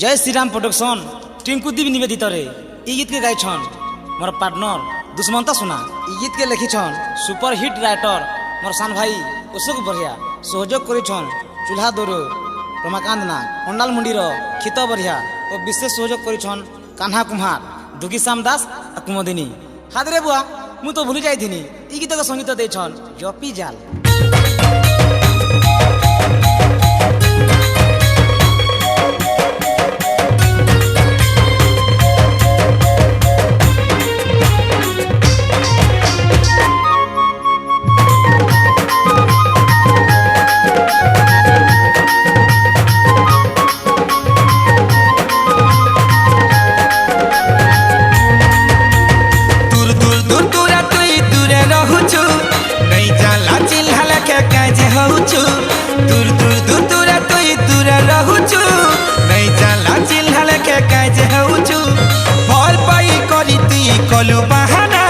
जय श्रीराम प्रोडक्शन टिंकू दीप निवेदित रे ई गीत के गायछन मोर पार्टनर दुश्मनता सुना। ई गीत के लिखिछन सुपर हिट राइटर मोर सान भाई अशोक बढ़िया। सहयोग करिछन चूल्हा दोरो रमाकांत नाग अंडाल मुंडीर खित बढ़िया और विशेष सहयोग करिछन कान्हा कुम्हार दुगी श्याम दास आ कुमदिनी। हाथ रे बुआ मु तो भूली जाइथिनी ई गीत के संगीत देछन जपी जाल। दूर दूर दूर दूर तुई दूर रहुचु नहीं जाला चिन्ह लेके काजे होउचु भल पाई करी तुई कलु बहाना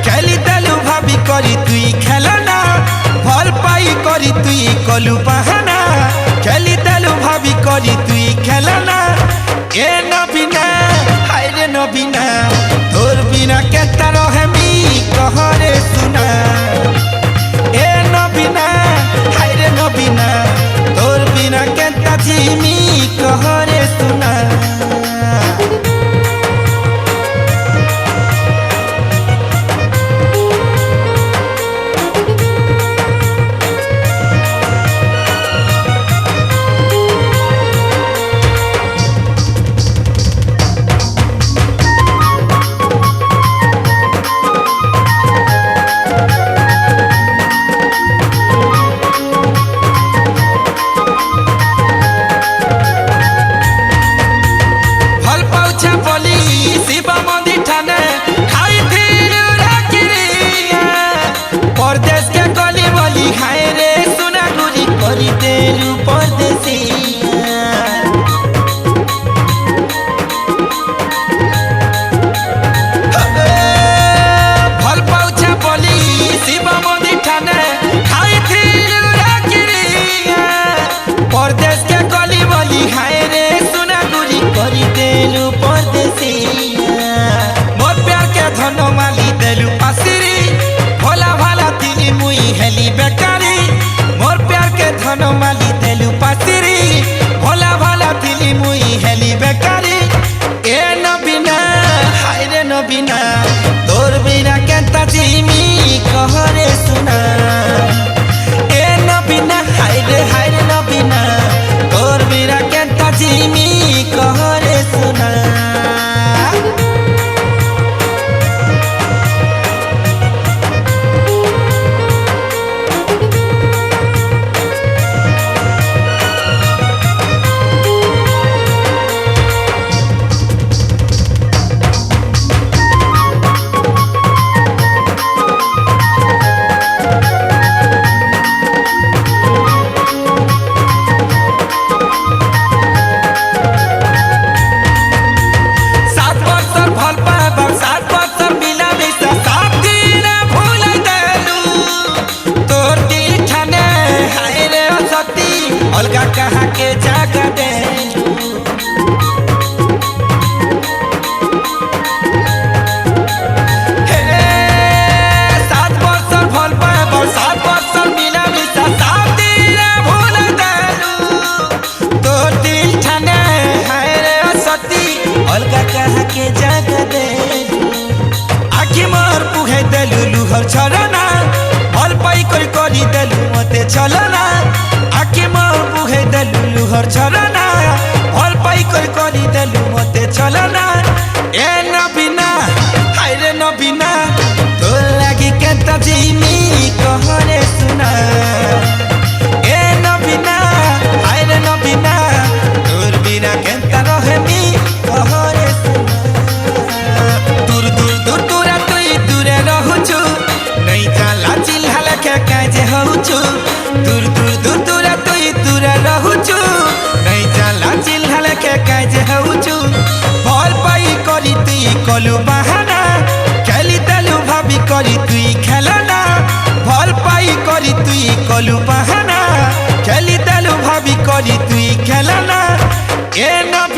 खेली देलु भाभी करी तुई खेलना भल पाई करी तुई कलु बहाना खेली देलु भाभी करी तुई खेलना ए नबीना हाय रे नबीना तोर बिना केता रहे मी कहरे सुना ए नबीना हाय रे नबीना तोर बिना केता जीमी कहरे सुना।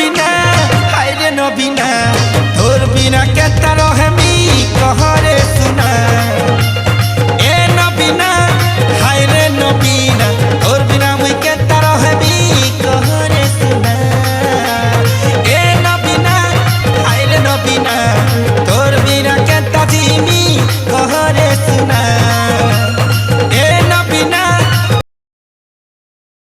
बिना हाय रे नबीना तोर बिना के तरह मी कहरे सुना